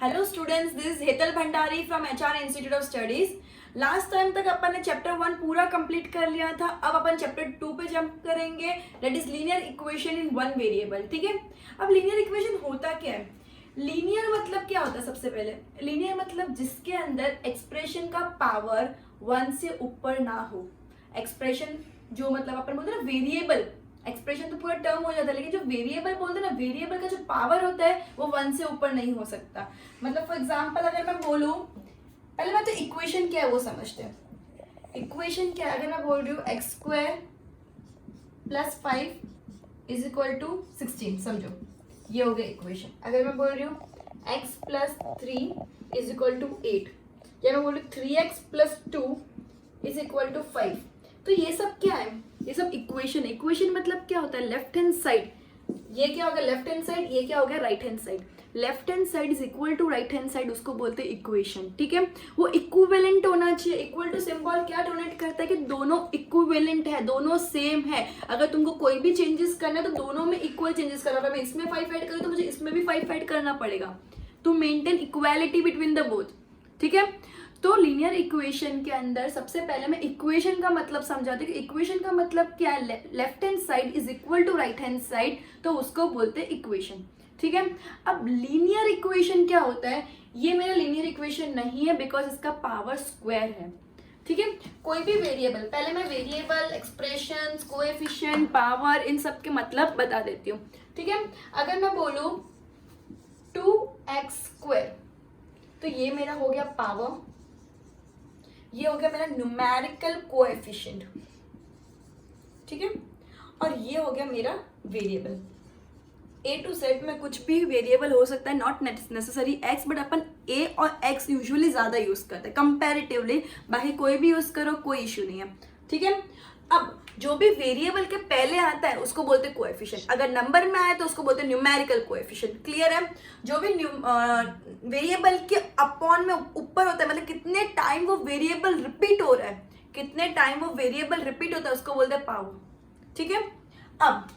Hello students, this is Hetal Bhandari from HR institute of studies. Last time तक अपन ने chapter 1 पूरा complete कर लिया था। अब अपन चैप्टर 2 पे जंप करेंगे, that is linear equation in one variable. ठीक है, अब लीनियर इक्वेशन होता क्या है? लीनियर मतलब क्या होता है? सबसे पहले लीनियर मतलब जिसके अंदर एक्सप्रेशन का पावर 1 से ऊपर ना हो। एक्सप्रेशन जो मतलब अपन बोलते हैं ना वेरिएबल, एक्सप्रेशन तो पूरा टर्म हो जाता है, लेकिन जो वेरिएबल बोलते हैं ना, वेरिएबल का जो पावर होता है वो 1 से ऊपर नहीं हो सकता। मतलब फॉर एग्जांपल अगर मैं बोलूं, पहले मैं तो इक्वेशन क्या है वो समझते हैं। इक्वेशन क्या है? अगर मैं बोल रही हूँ x square plus 5 is equal to 16, समझो ये हो गया इक्वेशन। अगर मैं बोल रही हूँ x plus 3 is equal to 8, या मैं बोल रही हूँ 3x plus 2 is equal to 5, तो ये सब क्या है? ये सब इक्वेशन। इक्वेशन मतलब क्या होता है? लेफ्ट हैंड साइड, ये क्या हो गया लेफ्ट हैंड साइड, ये क्या हो गया right hand side. Left hand side is equal to right hand side, उसको बोलते हैं इक्वेशन। ठीक है, वो इक्विवेलेंट होना चाहिए। इक्वल टू सिंबल क्या डोनेट करता है कि दोनों इक्विवेलेंट है, दोनों सेम है। अगर तुमको कोई भी चेंजेस करना है तो दोनों में इक्वल चेंजेस करना है। मैं इसमें 5 ऐड करूँ तो मुझे इसमें भी 5 ऐड करना पड़ेगा to maintain equality between the both. ठीक है, तो लीनियर इक्वेशन के अंदर सबसे पहले मैं इक्वेशन का मतलब समझाती हूँ कि इक्वेशन का मतलब क्या है। Left hand side is equal to right hand side, तो उसको बोलते हैं इक्वेशन। ठीक है, अब लीनियर इक्वेशन क्या होता है? ये मेरा लीनियर इक्वेशन नहीं है बिकॉज इसका पावर स्क्वायर है। ठीक है, कोई भी वेरिएबल, पहले मैं वेरिएबल, एक्सप्रेशन, कोएफिशिएंट, पावर, इन सब के मतलब बता देती हूँ। ठीक है, अगर मैं बोलूँ 2x स्क्वायर, तो ये मेरा हो गया पावर, ये हो गया मेरा न्यूमेरिकल कोएफिशिएंट। ठीक है, और ये हो गया मेरा वेरिएबल। ए टू जेड में कुछ भी वेरिएबल हो सकता है, नॉट नेसेसरी एक्स, बट अपन ए और एक्स यूजुअली ज्यादा यूज करते हैं कंपैरेटिवली। बाकी कोई भी यूज करो, कोई इश्यू नहीं है। ठीक है, अब जो भी वेरिएबल के पहले आता है उसको बोलते हैं कोएफिशिएंट। अगर नंबर में आए तो उसको बोलते हैं न्यूमेरिकल कोएफिशिएंट। क्लियर है? जो भी वेरिएबल के अपॉन में ऊपर होता है, मतलब कितने टाइम वो वेरिएबल रिपीट हो रहा है, कितने टाइम वो वेरिएबल रिपीट होता है, उसको बोलते हैं पावर। ठीक है, अब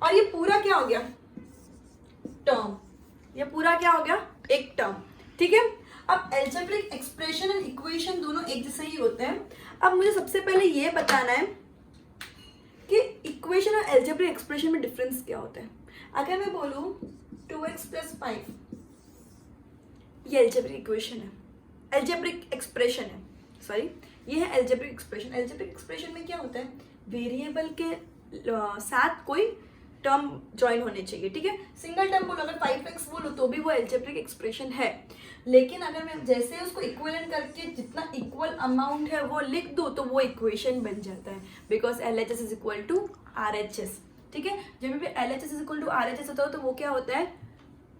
और ये पूरा क्या हो गया? टर्म। ये पूरा क्या हो गया? एक टर्म। ठीक है, अब एल्जेब्रिक एक्सप्रेशन एंड इक्वेशन दोनों एक जैसे ही होते हैं। अब मुझे सबसे पहले ये बताना है कि इक्वेशन और एल्जेब्रिक एक्सप्रेशन में डिफरेंस क्या होता है। अगर मैं बोलूं 2x प्लस 5, ये एल्जेब्रिक इक्वेशन है, एल्जेब्रिक एक्सप्रेशन है, सॉरी ये है एल्जेब्रिक एक्सप्रेशन। एल्जेब्रिक एक्सप्रेशन में क्या होता है? वेरिएबल के साथ कोई टर्म ज्वाइन होने चाहिए। ठीक है, सिंगल टर्म बोलो, अगर 5x बोलो तो भी वो एल्जेब्रिक एक्सप्रेशन है। लेकिन अगर मैं जैसे उसको इक्विवेलेंट करके जितना इक्वल अमाउंट है वो लिख दूं तो वो इक्वेशन बन जाता है, because LHS is equal to RHS। ठीक है, जब भी LHS is equal to RHS होता है तो वो क्या होता है?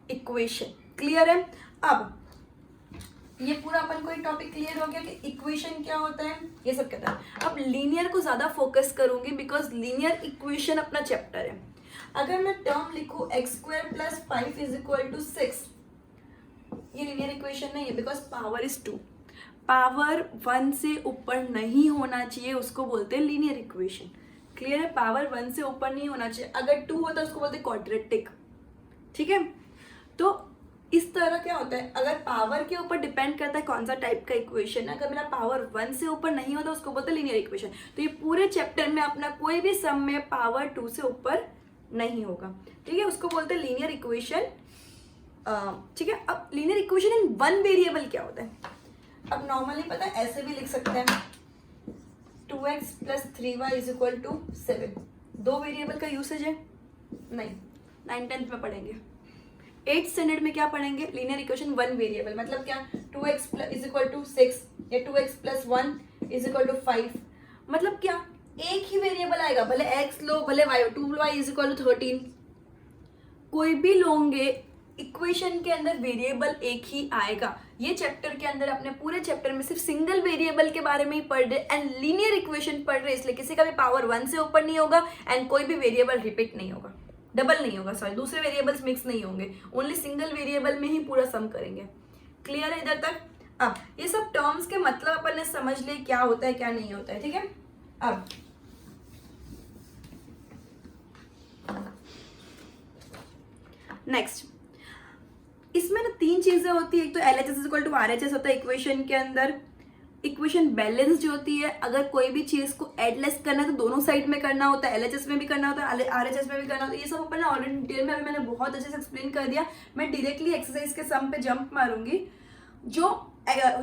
इक्वेशन। क्लियर है? अब ये पूरा अपन को एक टॉपिक क्लियर हो गया कि इक्वेशन क्या होता है, ये सब कहता है। अब लीनियर को ज्यादा फोकस करूंगी बिकॉज लीनियर इक्वेशन अपना चैप्टर है। अगर मैं टर्म लिखूं x square plus 5 is equal to 6, ये लीनियर इक्वेशन नहीं है बिकॉज पावर इज 2। पावर 1 से ऊपर नहीं होना चाहिए, उसको बोलते हैं लीनियर इक्वेशन। क्लियर है? पावर 1 से ऊपर नहीं होना चाहिए। अगर 2 होता है उसको बोलते हैं क्वाड्रेटिक। ठीक है, तो इस तरह क्या होता है, अगर पावर के ऊपर डिपेंड करता है कौन सा टाइप का इक्वेशन है। अगर मेरा पावर 1 से ऊपर नहीं होता उसको बोलते हैं लीनियर इक्वेशन। तो ये पूरे चैप्टर में अपना कोई भी सम में पावर 2 से ऊपर नहीं होगा। ठीक है, उसको बोलते हैं लीनियर इक्वेशन। ठीक है, अब linear equation in one variable क्या होता है? अब नॉर्मली पता है ऐसे भी लिख सकते हैं 2x plus 3y is equal to 7। दो वेरिएबल का यूसेज है? नहीं, 9th-10th में पढ़ेंगे। 8th स्टैंडर्ड में क्या पढ़ेंगे? लीनियर इक्वेशन वन वेरिएबल मतलब क्या? 2x इज इक्वल टू 6 या 2x plus 1 is equal to 5। मतलब क्या? एक ही वेरिएबल आएगा, भले x लो भले y, 2y is equal to 13। कोई भी लोगे, इक्वेशन के अंदर वेरिएबल एक ही आएगा। ये चैप्टर के अंदर अपने पूरे चैप्टर में सिर्फ सिंगल वेरिएबल के बारे में ही पढ़ रहे एंड लीनियर इक्वेशन पढ़ रहे, इसलिए किसी का भी पावर 1 से ऊपर नहीं होगा एंड कोई भी वेरिएबल रिपीट नहीं होगा, डबल नहीं होगा, सॉरी दूसरे वेरिएबल्स मिक्स नहीं होंगे, ओनली सिंगल वेरिएबल में ही पूरा सम करेंगे। क्लियर है इधर तक? अब ये सब टर्म्स के मतलब अपन ने समझ लिए क्या होता है क्या नहीं होता है। ठीक है, अब नेक्स्ट इसमें ना 3 तीन चीजें होती है, एक तो LHS is equal to RHS होता है इक्वेशन के अंदर, इक्वेशन बैलेंस जो होती है, अगर कोई भी चीज को एड लेस करना है तो दोनों साइड में करना होता है, LHS में भी करना होता है, RHS में भी करना होता है। ये सब अपन ने ऑलरेडी डिटेल में अभी मैंने बहुत अच्छे से एक्सप्लेन कर दिया। मैं डायरेक्टली एक्सरसाइज के सम पे जंप मारूंगी, जो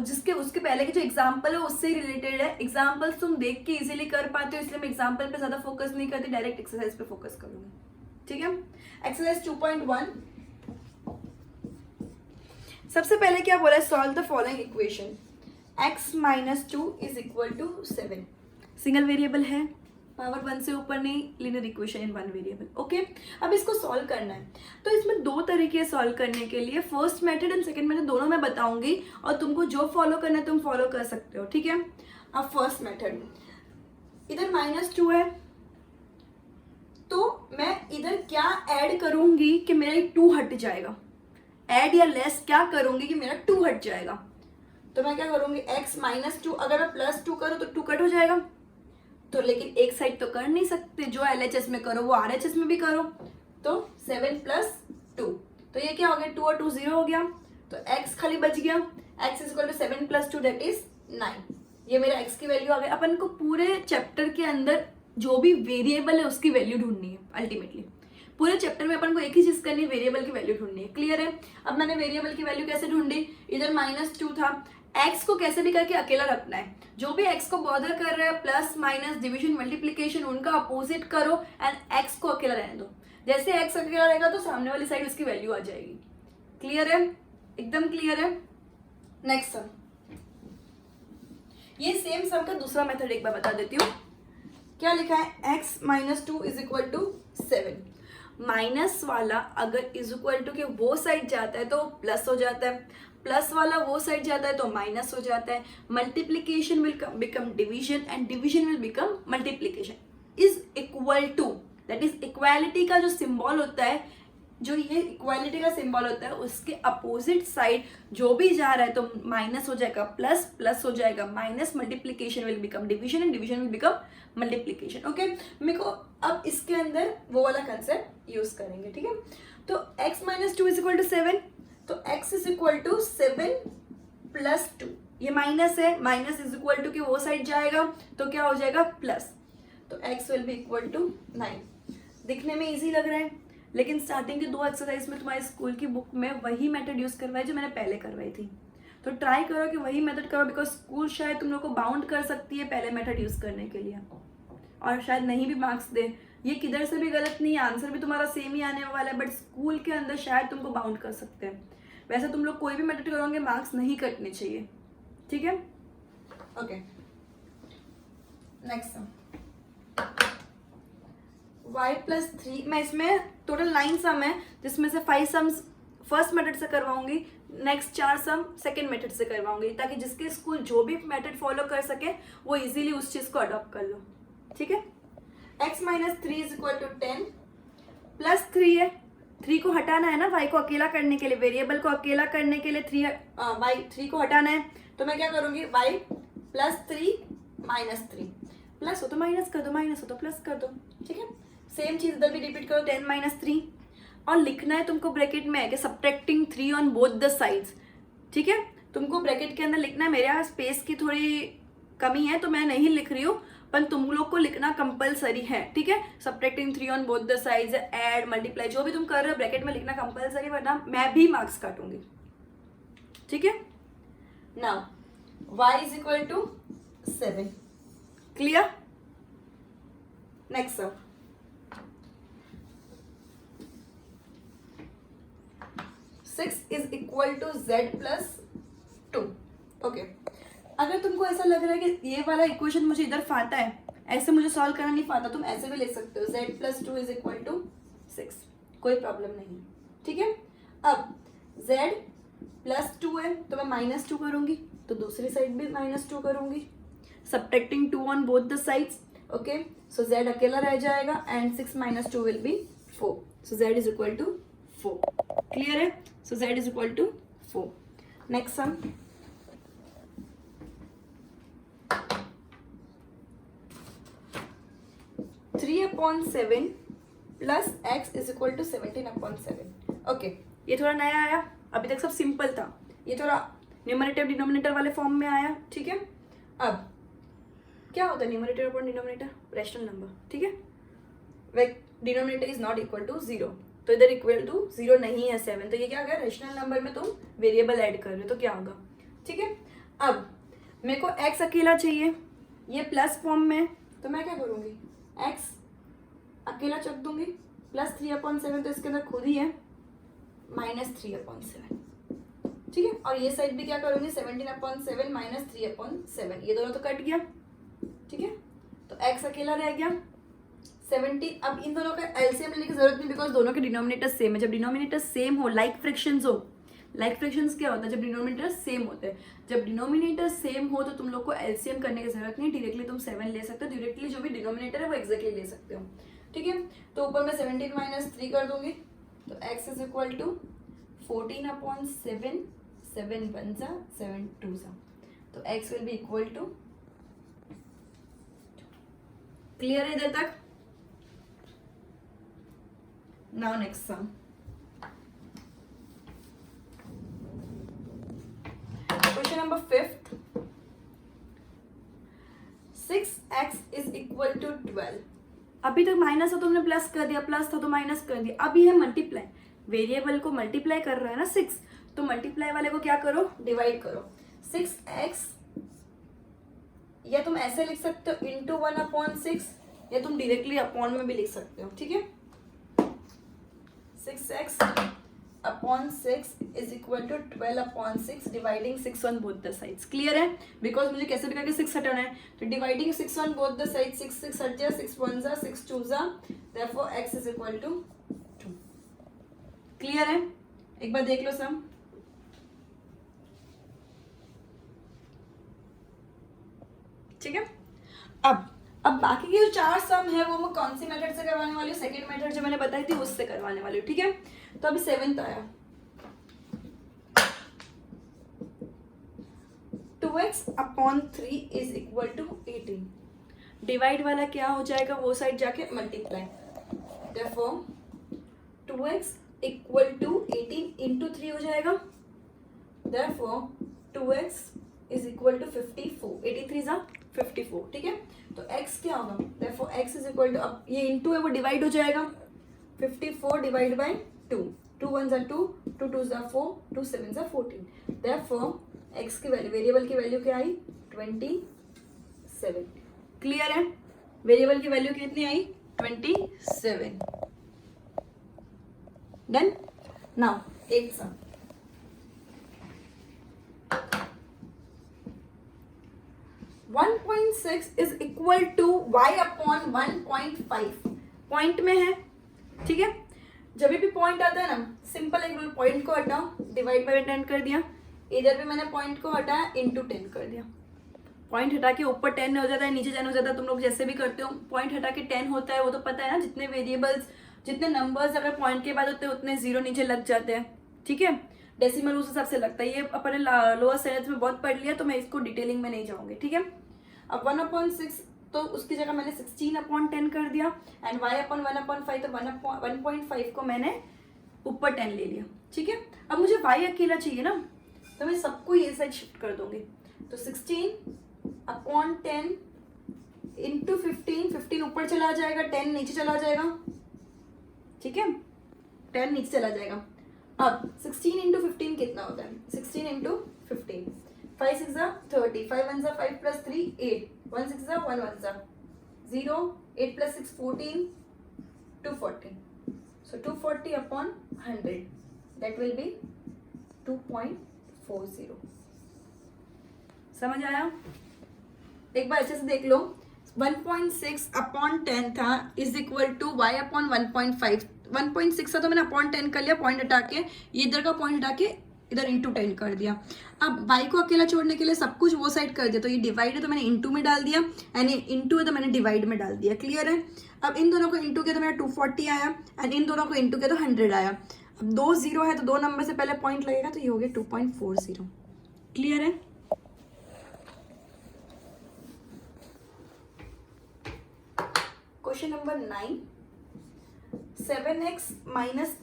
जिसके उसके पहले के जो एग्जाम्पल है उससे रिलेटेड है। एग्जाम्पल्स तुम देख के इजीली कर पाते हो, इसलिए मैं एग्जाम्पल पे ज्यादा फोकस नहीं करती, डायरेक्ट एक्सरसाइज पे फोकस करूंगी, ठीक है। एक्सरसाइज 2.1, सबसे पहले क्या बोला है, solve the following equation, x minus 2 is equal to 7। Single variable है, पावर 1 से ऊपर नहीं, linear equation in 1 variable, okay. अब इसको सॉल्व करना है, तो इसमें दो तरीके सॉल्व करने के लिए, first method and second method दोनों मैं बताऊंगी, और तुमको जो फॉलो करना है तुम फॉलो कर सकते हो, ठीक है। अब फर्स्ट मेथड, इधर -2 है, तो मैं इधर क्या ऐड करूंगी कि मेरा 2 हट जाएगा, ऐड या लेस क्या करूंगी कि मेरा 2 हट जाएगा। तो मैं क्या करूंगी, x माइनस 2, अगर मैं +2 करूं तो 2 कट हो जाएगा, तो लेकिन एक साइड तो कर नहीं सकते, जो LHS में करो वो RHS में भी करो, तो 7 + 2, तो ये क्या हो गया, 2 और 2 0 हो गया, तो x खाली बच गया, x is equal to 7 + 2 that is 9। ये मेरा x की वैल्यू आ गई। अपन को पूरे चैप्टर के अंदर जो भी वेरिएबल है उसकी वैल्यू ढूंढनी है, अल्टीमेटली पूरे चैप्टर में अपन को एक ही चीज करनी है, वेरिएबल की वैल्यू ढूंढनी है, क्लियर है। अब मैंने वेरिएबल की वैल्यू कैसे ढूंढी, इधर -2 था, x को कैसे भी करके अकेला रखना है, जो भी x को बॉदर कर रहा है, प्लस माइनस डिवीजन मल्टीप्लीकेशन उनका अपोजिट करो एंड x को अकेला रहने दो। जैसे x अकेला रहेगा तो सामने वाली साइड उसकी वैल्यू आ जाएगी, क्लियर है, एकदम क्लियर है। नेक्स्ट सम, ये सेम सम का दूसरा मेथड एक बार बता देती हूँ। क्या लिखा है, x minus 2 is equal to 7। Minus वाला अगर इज इक्वल टू के वो साइड जाता है तो प्लस हो जाता है, प्लस वाला वो साइड जाता है तो माइनस हो जाता है। Multiplication will become division and division will become multiplication. Is equal to, that is equality का जो सिंबल होता है, जो ये इक्वालिटी का सिंबल होता है, उसके अपोजिट साइड जो भी जा रहा है तो माइनस हो जाएगा, प्लस प्लस हो जाएगा, minus, multiplication will become division and division will become multiplication, okay. मेरे को अब इसके अंदर वो वाला कंसेप्ट यूज करेंगे, ठीक है। तो x minus 2 is equal to 7, तो x इज इक्वल टू 7 + 2, ये माइनस है, माइनस इज इक्वल टू के वो साइड जाएगा तो क्या हो जाएगा, प्लस, तो x will be equal to 9। दिखने में इजी लग रहा है, लेकिन स्टार्टिंग के 2 एक्सरसाइज में तुम्हारे स्कूल की बुक में वही मेथड यूज करवाई जो मैंने पहले करवाई थी, तो ट्राई करो कि वही मेथड करो, बिकॉज स्कूल शायद तुम लोग को बाउंड कर सकती है पहले मेथड यूज करने के लिए, और शायद नहीं भी मार्क्स दे। ये किधर से भी गलत नहीं है, आंसर भी तुम्हारा सेम ही आने वाला है, बट स्कूल के अंदर शायद तुमको बाउंड कर सकते हैं। वैसे तुम लोग कोई भी मेथड करोगे मार्क्स नहीं कटने चाहिए, ठीक है, ओके। नेक्स्ट सम, y + 3, मैं इसमें टोटल 9 सम है, जिसमें से 5 सम्स फर्स्ट मेथड से करवाऊंगी, नेक्स्ट 4 सम सेकेंड मेथड से करवाऊंगी, ताकि जिसके स्कूल जो भी मेथड फॉलो कर सके वो इजीली उस चीज को अडॉप्ट कर लो, ठीक है। x minus 3 is equal to 10, plus 3 है, 3 को हटाना है ना, y को अकेला करने के लिए, वेरिएबल को अकेला करने के लिए 3 को हटाना है, तो मैं क्या करूंगी, y + 3 - 3, प्लस हो तो माइनस कर दो, माइनस हो तो प्लस कर दो, ठीक है। सेम चीज इधर भी रिपीट करो, 10 - 3, और लिखना है तुमको ब्रैकेट में है कि subtracting 3 on both the sides, ठीक है। तुमको ब्रैकेट के अंदर लिखना है, मेरे यहाँ स्पेस की थोड़ी कमी है तो मैं नहीं लिख रही हूँ, पर तुम लोग को लिखना कंपलसरी है, ठीक है। Subtracting 3 on both the sides, add, multiply, जो भी तुम कर रहे हो ब्रैकेट में लिखना कंपलसरी, वरना मैं भी मार्क्स काटूंगी, ठीक है। Now y is equal to 7, clear. Next sum, six is equal to z + 2, okay. अगर तुमको ऐसा लग रहा है कि ये वाला इक्वेशन मुझे इधर फाता है, ऐसे मुझे सॉल्व करना नहीं फाता, तुम ऐसे भी ले सकते हो, z + 2 इज इक्वल टू 6, कोई प्रॉब्लम नहीं, ठीक है। अब z + 2 है तो मैं -2 करूंगी, तो दूसरी साइड भी -2 करूंगी, subtracting 2 on both the sides, okay. So z अकेला रह जाएगा and 6 - 2 will be 4, so z is equal to 4, clear है। So z is equal to 4। Next sum, (3/7 + x is equal to 17/7), okay. ये थोड़ा नया आया, अभी तक सब सिंपल था, ये थोड़ा न्यूमरेटर डिनोमिनेटर वाले फॉर्म में आया, ठीक है। अब क्या होता है numerator upon denominator, rational number, ठीक है। Where denominator is not equal to 0, तो इधर इक्वल टू 0 नहीं है 7, तो ये क्या हो गया, रैशनल नंबर में तुम वेरिएबल ऐड कर रहे हो तो क्या होगा, ठीक है। अब मेरे को x अकेला चाहिए, ये प्लस फॉर्म में, तो मैं क्या करूँगी, x अकेला चुक दूंगी, प्लस 3/7 तो इसके अंदर खुद ही है -3/7, ठीक है। और ये साइड भी क्या करूँगी, 17/7 -3/7, ये दोनों तो कट गया, ठीक है। तो x अकेला रह गया 17। अब इन दोनों का एलसीएम लेने की जरूरत नहीं, बिकॉज दोनों के डिनोमिनेटर सेम है। जब डिनोमिनेटर सेम हो, लाइक फ्रैक्शंस हो, लाइक फ्रैक्शंस क्या होता है, जब डिनोमिनेटर सेम होते हैं, जब डिनोमिनेटर सेम हो तो तुम लोग को एलसीएम करने की जरूरत नहीं, डायरेक्टली तुम 7 ले सकते हो, डायरेक्टली जो भी डिनोमिनेटर है वो एक्जैक्टली ले सकते हो, ठीक है। तो ऊपर मैं 17 - 3 कर दूंगी, तो x इज इक्वल टू 14/7, 7 1 जा 7 2 जा, तो x will be equal to, clear है इधर तक। Now next sum, question number 5, 6x is equal to 12। अभी तक माइनस था तो हमने प्लस कर दिया, प्लस था तो माइनस कर दिया, अभी है मल्टीप्लाई, वेरिएबल को मल्टीप्लाई कर रहा है ना 6, तो मल्टीप्लाई वाले को क्या करो, डिवाइड करो। 6x या तुम ऐसे लिख सकते हो इंटू 1/6, या तुम डायरेक्टली अपॉन में भी लिख सकते हो, ठीक है। 6x/6 is equal to 12/6, dividing 6 on both the sides, clear है। बिकॉज मुझे कैसे भी करके 6 हटाना है, तो dividing 6 on both the side, 6 6 हट जाए, 6 1 जा 6 2 जा, therefore x is equal to 2, clear है। एक बार देख लो सम, ठीक है। अब बाकी के जो 4 सम है वो मैं कौन सी मेथड से करवाने वाली हूँ, सेकंड मेथड जो मैंने बताई थी उससे करवाने वाली हूँ, ठीक है। तो अभी 7th आया, 2x/3 is equal to 18, divide वाला क्या हो जाएगा, वो साइड जाके multiply, therefore 2x equal to 18 into 3 हो जाएगा, therefore 2x is equal to 54, 83 जा 54, ठीक है। तो x क्या होगा, therefore x is equal to, अब ये इंटू है वो डिवाइड हो जाएगा, 54 डिवाइड बाय 2, 2 1 जा 2, 2 2 जा 4, 2 7 जा 14, देयरफॉर x की वैल्यू, वेरिएबल की वैल्यू क्या आई, 27, क्लियर है। वेरिएबल की वैल्यू कितनी आई, 27, डन। नाउ एक sum, one 1.6 is equal to y/1.5, point में है, ठीक है। जब भी पॉइंट आता है ना, सिंपल एक रूल, पॉइंट को हटाओ, डिवाइड बाय 10 कर दिया, इधर भी मैंने पॉइंट को हटाया, इंटू 10 कर दिया। पॉइंट हटा के ऊपर 10 हो जाता है, नीचे 10 हो जाता है, तुम लोग जैसे भी करते हो, पॉइंट हटा के 10 होता है, वो तो पता है ना। जितने वेरिएबल्स, जितने नंबर्स अगर पॉइंट के बाद होते हैं उतने जीरो नीचे लग जाते हैं, ठीक है। डेसिमल उस हिसाब से लगता है, ये अपने लोअर स्टैंडर्ड्स में बहुत पढ़ लिया, तो मैं इसको डिटेलिंग में नहीं जाऊंगी, ठीक है। अब 1/6 तो उसकी जगह मैंने 16/10 कर दिया, एंड y/1/5 तो 1.5 को मैंने ऊपर 10 ले लिया, ठीक है। अब मुझे y अकेला चाहिए ना, तो मैं सबको ये साइड शिफ्ट कर दूंगी, तो 16/10 इंटू 15, 15 ऊपर चला जाएगा, 10 नीचे चला जाएगा, ठीक है, 10 नीचे चला जाएगा। अब 16 इंटू 15 कितना होता है, 16 इंटू 15, 5 6 जा 30, 5 1 जा 5 प्लस 3 8, 1 6 जा 1 1 जा 0, 8 plus 6 14, 240, so 240/100 that will be 2.40, समझ आया। एक बार अच्छे से देख लो, 1.6/10 था इज इक्वल टू y/1.5, 1.6 था तो मैंने अपॉन 10 कर लिया, पॉइंट हटा के, ये इधर का पॉइंट हटा के इधर इंटू 10 कर दिया। अब y को अकेला छोड़ने के लिए सब कुछ वो साइड कर दिया, तो ये डिवाइड है तो मैंने इंटू में डाल दिया, एंड इंटू है तो मैंने डिवाइड में डाल दिया, क्लियर है। अब इन दोनों को इंटू किया तो मेरा 240 आया, एंड इन दोनों को इंटू किया तो 100 आया। अब 2 0 है तो 2 नंबर से पहले पॉइंट लगेगा, तो ये हो गया 2.40, क्लियर है। Question number 9, 7x -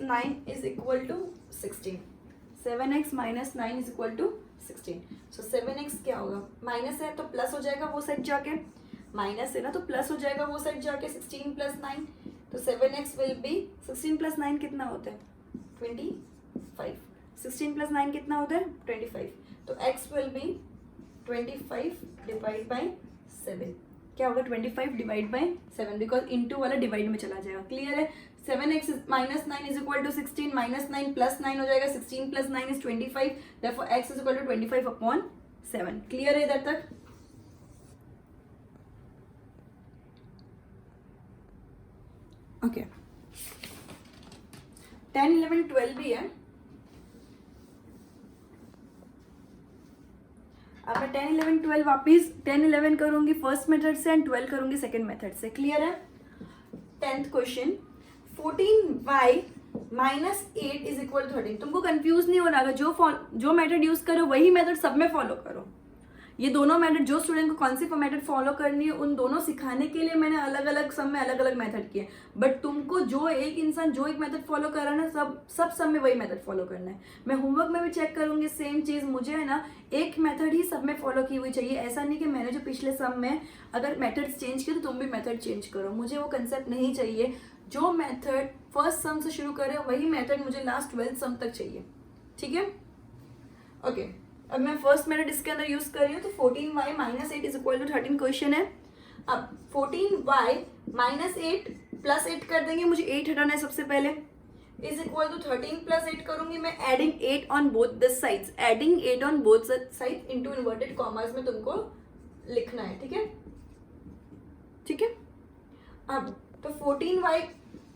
9 is equal to 16, 7x minus 9 is equal to 16. So 7x क्या होगा, माइनस है तो प्लस हो जाएगा वो साइड जाके, माइनस है ना तो प्लस हो जाएगा वो साइड जाके, 16 प्लस 9. तो 7x विल बी 16 प्लस 9 कितना होता है 25. 16 प्लस 9 कितना होता है 25. तो x will be 25 divide by 7. क्या होगा 25 डिवाइड बाई 7, बिकॉज इंटू वाला डिवाइड में चला जाएगा. क्लियर है. 7x minus 9 is equal to 16, minus 9 plus 9 हो जाएगा, 16 plus 9 is 25, therefore x is equal to 25 upon 7. Clear है इधर तक. ओके 10, 11, 12 भी है. अब मैं 10, 11, 12 वापिस 10, 11 करूंगी फर्स्ट मेथड से एंड 12 करूंगी सेकंड मेथड से. क्लियर है. 10th question, 14y minus 8 is equal 13. तुमको कंफ्यूज नहीं होना, अगर जो मेथड यूज करो वही मेथड सब में फॉलो करो. ये दोनों मेथड, जो स्टूडेंट को कौन सी मेथड फॉलो करनी है उन दोनों सिखाने के लिए मैंने अलग अलग सब में अलग अलग मेथड किए. बट तुमको जो एक इंसान जो एक मेथड फॉलो कर रहा है ना, सब में वही मेथड फॉलो करना है. मैं होमवर्क में भी चेक करूंगी सेम चीज. मुझे है ना एक मेथड ही सब में फॉलो की हुई चाहिए. ऐसा नहीं कि मैंने जो पिछले सम में अगर मेथड्स चेंज किए तो तुम भी मेथड चेंज करो. मुझे वो कंसेप्ट नहीं चाहिए. जो मेथड फर्स्ट सम से शुरू करे वही मेथड मुझे लास्ट 12th सम तक चाहिए. ठीक है. ओके अब मैं फर्स्ट मेथड इसके अंदर यूज कर रही हूँ. तो 14y minus 8 is equal to 13 question है. अब 14y माइनस 8 प्लस 8 कर देंगे, मुझे 8 हटाना है सबसे पहले, इज इक्वल टू 13 प्लस 8 करूंगी मैं, adding 8 on both the sides, adding 8 on both sides into inverted commas में तुमको लिखना है. ठीक है. ठीक है. अब तो 14y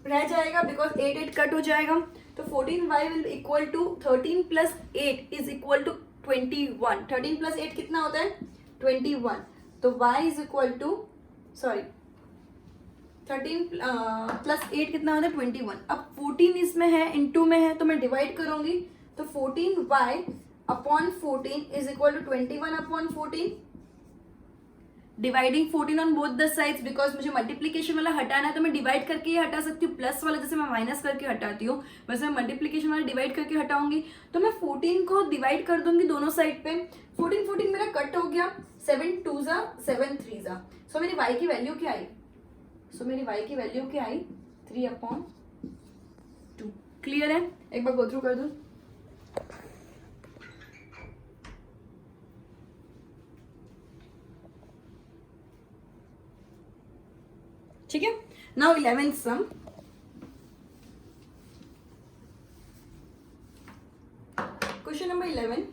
रह जाएगा बिकॉज 8 कट हो जाएगा. तो 14y will equal to 13 plus 8 is equal to 21. 13 plus 8 कितना होता है 21. तो y is equal to 13 plus 8 कितना होता है 21. अब 14 इसमें है, इनटू में है, तो मैं डिवाइड करूंगी. तो 14y upon 14 is equal to 21 upon 14. Dividing 14 on both the sides, because मुझे मल्टीप्लीकेशन वाला हटाना है तो मैं डिवाइड करके ही हटा सकती हूँ. प्लस वाला जैसे मैं माइनस करके हटाती हूँ वैसे मैं मल्टीप्लीकेशन वाला डिवाइड करके हटाऊंगी. तो मैं 14 को डिवाइड कर दूंगी दोनों साइड पे. 14 मेरा कट हो गया, 7 2 जा 7 3 जा. सो मेरी y की वैल्यू क्या आई, मेरी y की वैल्यू क्या आई 3 अपॉन 2. क्लियर है. एक बार गो थ्रू कर दूं. ठीक है. Now 11th sum. Question number 11,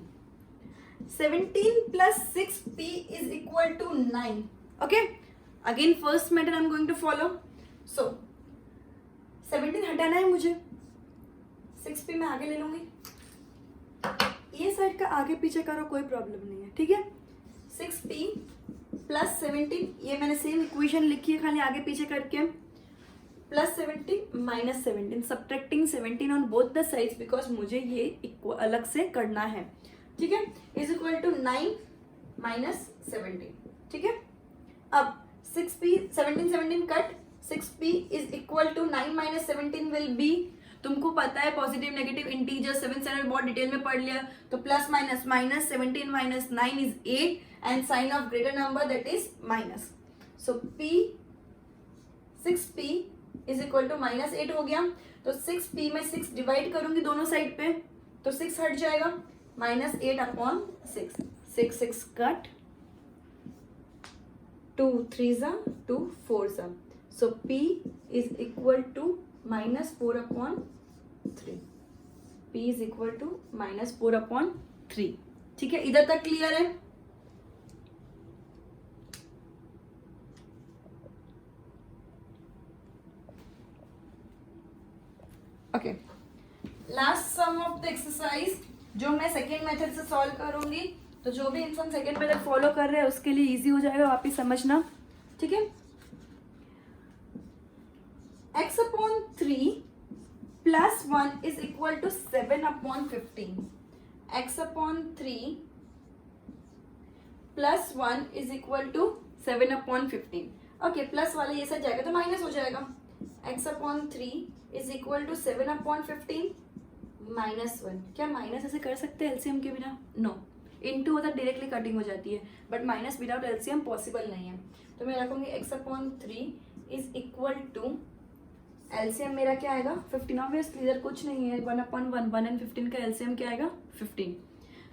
17 plus 6p is equal to 9. Okay, again first method I'm going to follow. So 17 हटाना है मुझे, 6p मैं आगे ले लूंगी. ये साइड का आगे पीछे करो कोई प्रॉब्लम नहीं है. ठीक है. 6p प्लस 17, ये मैंने सेम इक्वेशन लिखी है खाली आगे पीछे करके. Plus 17 minus 17, subtracting 17 on both the sides because मुझे ये अलग से करना है. ठीक है. Is equal to 9 minus 17. ठीक है. अब 6p 17 cut, 6p is equal to 9 minus 17 will be, तुमको पता है positive negative integer 7th standard बहुत डिटेल में पढ़ लिया. तो plus minus minus 17 minus 9 is 8 and sign of greater number that is minus. So p 6p is equal to minus 8 हो गया. तो 6p में 6 डिवाइड करूंगी दोनों साइड पे तो 6 हट जाएगा, माइनस 8 अपॉन 6. 6 कट, 2 3 जा 2 4 जा. So p is equal to minus 4 upon 3. p is equal to minus 4 upon 3. ठीक है. इधर तक क्लियर है. Okay. Last sum of the exercise जो मैं सेकेंड मेथड से सॉल्व करूंगी. तो जो भी इंसान सेकेंड मेथड फॉलो कर रहे हैं उसके लिए इजी हो जाएगा वापिस समझना. ठीक है. x upon 3 plus 1 is equal to 7 upon 15. x upon 3 plus 1 is equal to 7 upon 15. Okay. Plus वाला ये साइड जाएगा तो माइनस हो जाएगा. x upon 3 is equal to 7 upon 15 -1, क्या माइनस ऐसे कर सकते हैं एलसीएम के बिना? नो, इनटू होता डायरेक्टली कटिंग हो जाती है, but minus without LCM possible नहीं है। तो मैं रखूंगी x/3 is equal to, LCM मेरा क्या आएगा 15, ऑब्वियसली इधर कुछ नहीं है, 1/1, 1 एंड 15 का एलसीएम क्या आएगा 15।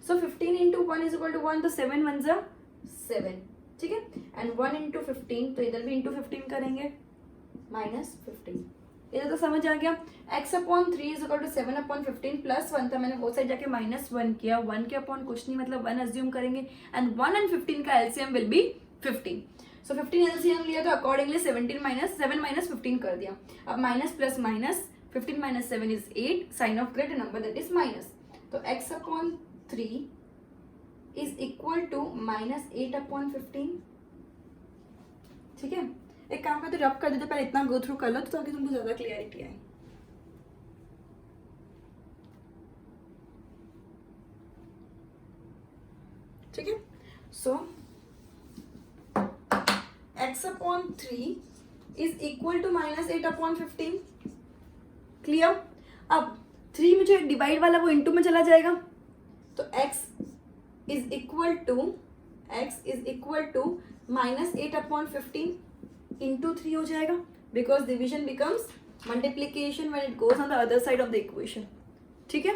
So 15 into 1 is equal to 1, तो 7 1 जा 7, ठीक है। एंड 1 इंटू 15, तो इधर भी इंटू 15 करेंगे, -15। इधर तो समझ आ गया। x/3 is equal to 7/15 plus 1 था, मैंने वो साइड जाके -1 किया, 1 के अपॉन कुछ नहीं मतलब 1 अज्यूम करेंगे, एंड 1 एंड 15 का LCM will be 15। So 15 LCM लिया तो अकॉर्डिंगली 7 - 15 कर दिया। अब minus plus minus, 15 - 7 is 8, sign of greater number that is minus. तो x/3 इज इक्वल टू -8/15, ठीक है। एक काम करते रब कर देते, पहले इतना गो थ्रू कर लो तो ताकि तुमको ज्यादा क्लियरिटी आए। ठीक है, so x/3 is equal to -8/15, clear. अब 3 में जो डिवाइड वाला वो इंटू में चला जाएगा, तो x is equal to -8/15 into 3 हो जाएगा, because division becomes multiplication when it goes on the other side of the equation, ठीक है।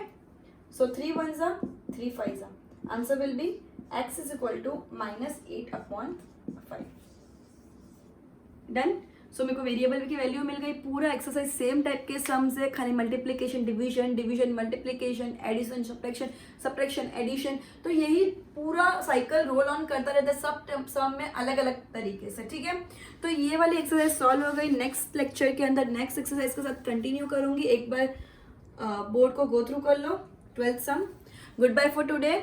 सो 3 1 जा 3 5 जा, answer will be x is equal to -8/5। Done. So मेरे को वेरिएबल की वैल्यू मिल गई। पूरा एक्सरसाइज सेम टाइप के सम से, खाली multiplication division, division multiplication, addition subtraction, subtraction addition, तो यही पूरा साइकिल रोल ऑन करता रहता है सब सम में अलग अलग तरीके से, ठीक है। तो ये वाली एक्सरसाइज सॉल्व हो गई। नेक्स्ट लेक्चर के अंदर नेक्स्ट एक्सरसाइज के साथ कंटिन्यू करूंगी। एक बार बोर्ड को गो थ्रू कर लो, 12th सम। Good bye for today.